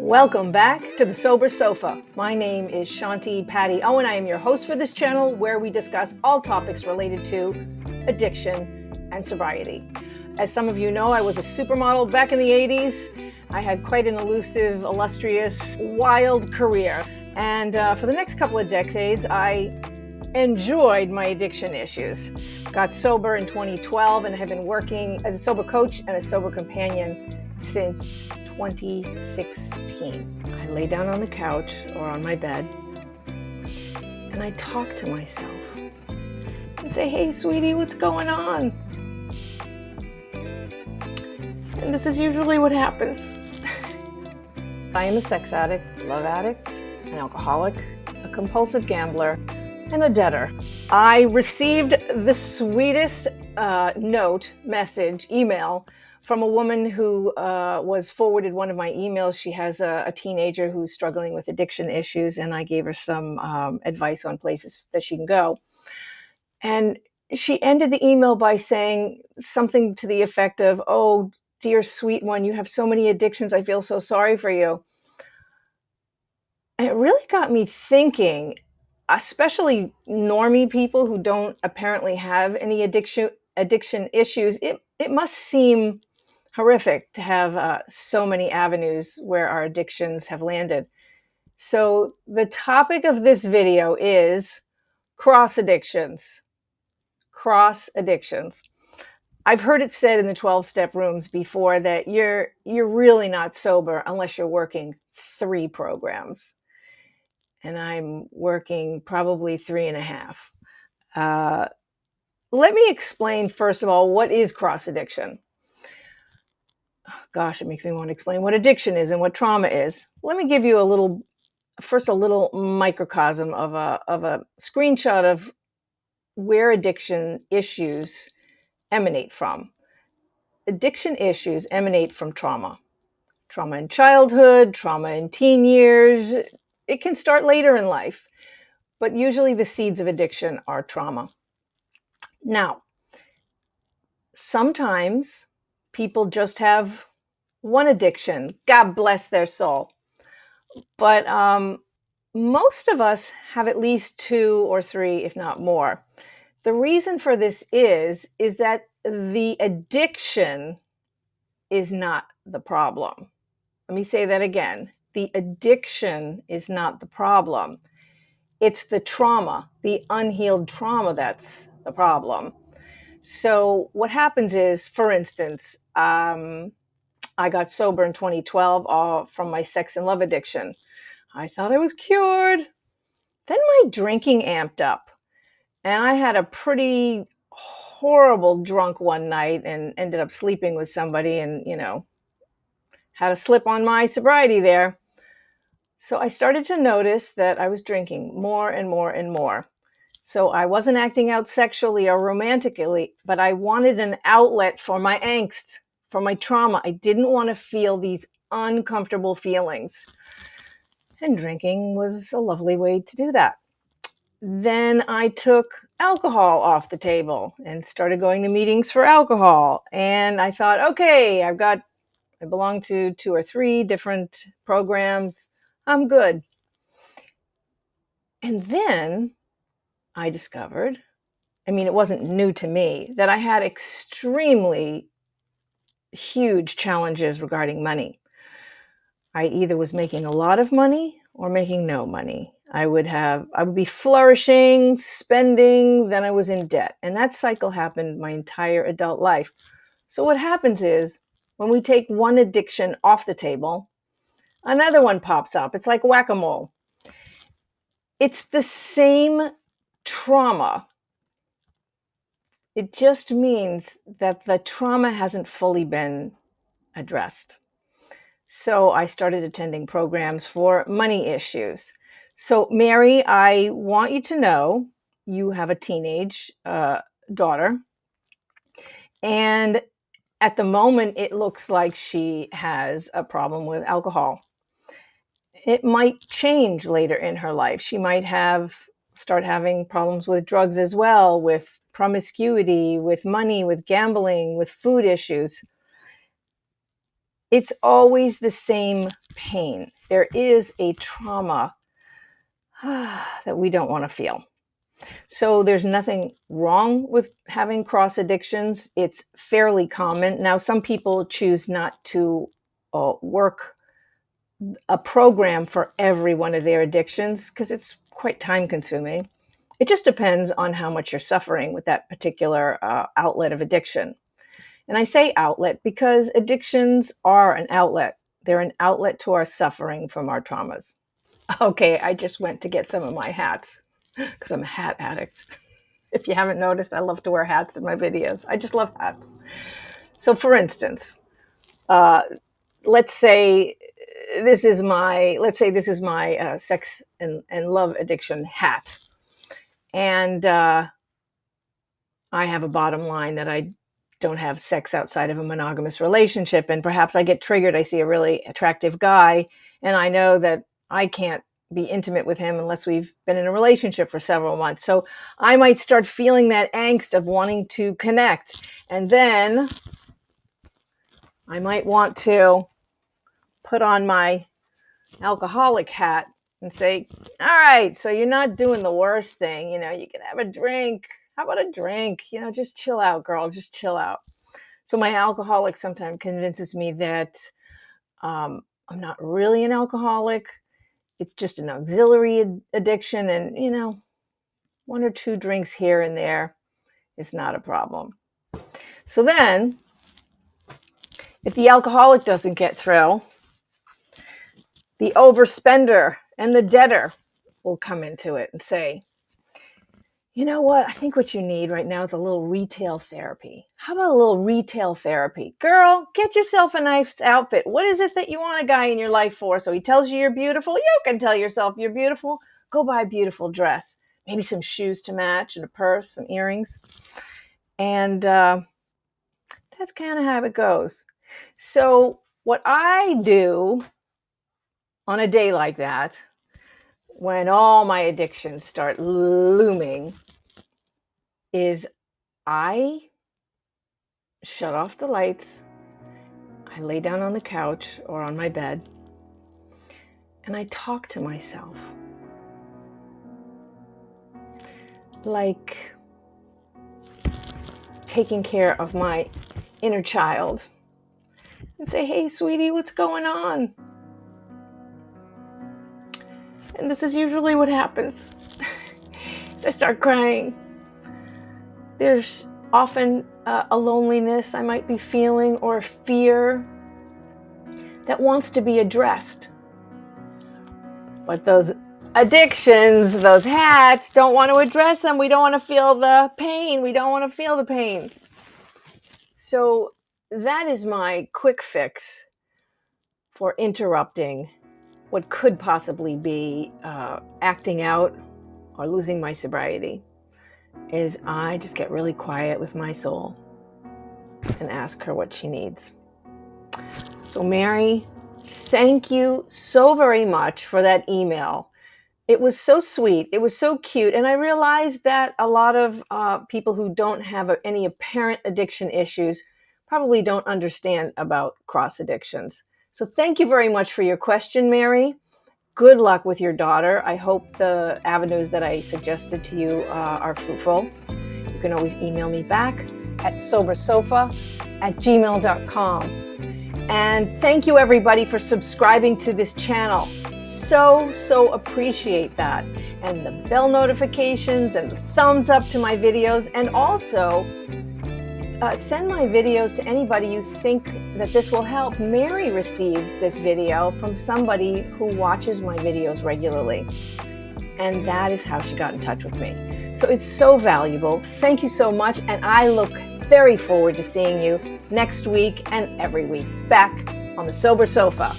Welcome back to the Sober Sofa. My name is Shanti Patty Owen. I am your host for this channel where we discuss all topics related to addiction and sobriety. As some of you know, I was a supermodel back in the 80s. I had quite an elusive, illustrious, wild career. And for the next couple of decades, I enjoyed my addiction issues. Got sober in 2012 and have been working as a sober coach and a sober companion since 2016. I lay down on the couch or on my bed and I talk to myself and say, "Hey, sweetie, what's going on?" And this is usually what happens. I am a sex addict, love addict, an alcoholic, a compulsive gambler, and a debtor. I received the sweetest email from a woman who was forwarded one of my emails. She has a teenager who's struggling with addiction issues, and I gave her some advice on places that she can go. And she ended the email by saying something to the effect of, "Oh, dear sweet one, you have so many addictions. I feel so sorry for you." And it really got me thinking, especially normie people who don't apparently have any addiction issues. It must seem horrific to have so many avenues where our addictions have landed. So the topic of this video is cross addictions. Cross addictions. I've heard it said in the 12-step rooms before that you're really not sober unless you're working 3 programs. And I'm working probably 3.5. Let me explain, first of all, what is cross addiction. Gosh, it makes me want to explain what addiction is and what trauma is. Let me give you a little microcosm of a screenshot of where addiction issues emanate from. Addiction issues emanate from trauma. Trauma in childhood, trauma in teen years. It can start later in life, but usually the seeds of addiction are trauma. Now, sometimes people just have one addiction. God bless their soul. But most of us have at least 2 or 3, if not more. The reason for this is that the addiction is not the problem. Let me say that again. The addiction is not the problem. It's the trauma, the unhealed trauma that's the problem. So what happens is, for instance, I got sober in 2012 from my sex and love addiction. I thought I was cured. Then my drinking amped up, and I had a pretty horrible drunk one night and ended up sleeping with somebody and, had a slip on my sobriety there. So I started to notice that I was drinking more and more and more. So I wasn't acting out sexually or romantically, but I wanted an outlet for my angst, for my trauma. I didn't want to feel these uncomfortable feelings. And drinking was a lovely way to do that. Then I took alcohol off the table and started going to meetings for alcohol. And I thought, okay, I belong to 2 or 3 different programs. I'm good. And then I discovered, it wasn't new to me, that I had extremely huge challenges regarding money. I either was making a lot of money or making no money. I would be flourishing, spending, then I was in debt. And that cycle happened my entire adult life. So what happens is, when we take one addiction off the table, another one pops up. It's like whack-a-mole. It's the same trauma. It just means that the trauma hasn't fully been addressed. So I started attending programs for money issues. So Mary, I want you to know you have a teenage daughter. And at the moment, it looks like she has a problem with alcohol. It might change later in her life. She might start having problems with drugs as well, with promiscuity, with money, with gambling, with food issues. it's always the same pain. There is a trauma that we don't want to feel. So there's nothing wrong with having cross addictions. It's fairly common. Now, some people choose not to work a program for every one of their addictions because it's quite time consuming. It just depends on how much you're suffering with that particular outlet of addiction. And I say outlet because addictions are an outlet. They're an outlet to our suffering from our traumas. Okay, I just went to get some of my hats because I'm a hat addict. If you haven't noticed, I love to wear hats in my videos. I just love hats. So for instance, let's say this is my sex and love addiction hat. And I have a bottom line that I don't have sex outside of a monogamous relationship. And perhaps I get triggered. I see a really attractive guy, and I know that I can't be intimate with him unless we've been in a relationship for several months. So I might start feeling that angst of wanting to connect. And then I might want to put on my alcoholic hat and say, all right, so you're not doing the worst thing. You can have a drink. How about a drink? Just chill out, girl. Just chill out. So my alcoholic sometimes convinces me that I'm not really an alcoholic. It's just an auxiliary addiction. And, one or two drinks here and there is not a problem. So then, if the alcoholic doesn't get through, the overspender and the debtor will come into it and say, you know what? I think what you need right now is a little retail therapy. How about a little retail therapy? Girl, get yourself a nice outfit. What is it that you want a guy in your life for? So he tells you you're beautiful. You can tell yourself you're beautiful. Go buy a beautiful dress. Maybe some shoes to match and a purse, some earrings. And that's kind of how it goes. So what I do on a day like that, when all my addictions start looming, is I shut off the lights, I lay down on the couch or on my bed, and I talk to myself. Like taking care of my inner child and say, hey, sweetie, what's going on? And this is usually what happens. As I start crying, there's often a loneliness I might be feeling or a fear that wants to be addressed. But those addictions, those hats, don't want to address them. We don't want to feel the pain. We don't want to feel the pain. So that is my quick fix for interrupting what could possibly be acting out or losing my sobriety, is I just get really quiet with my soul and ask her what she needs. So Mary, thank you so very much for that email. It was so sweet. It was so cute. And I realized that a lot of people who don't have any apparent addiction issues probably don't understand about cross addictions. So thank you very much for your question, Mary. Good luck with your daughter. I hope the avenues that I suggested to you are fruitful. You can always email me back at sobersofa@gmail.com. And thank you, everybody, for subscribing to this channel. So appreciate that. And the bell notifications and the thumbs up to my videos. And also, send my videos to anybody you think that this will help. Mary received this video from somebody who watches my videos regularly. And that is how she got in touch with me. So it's so valuable. Thank you so much. And I look very forward to seeing you next week and every week back on the Sober Sofa.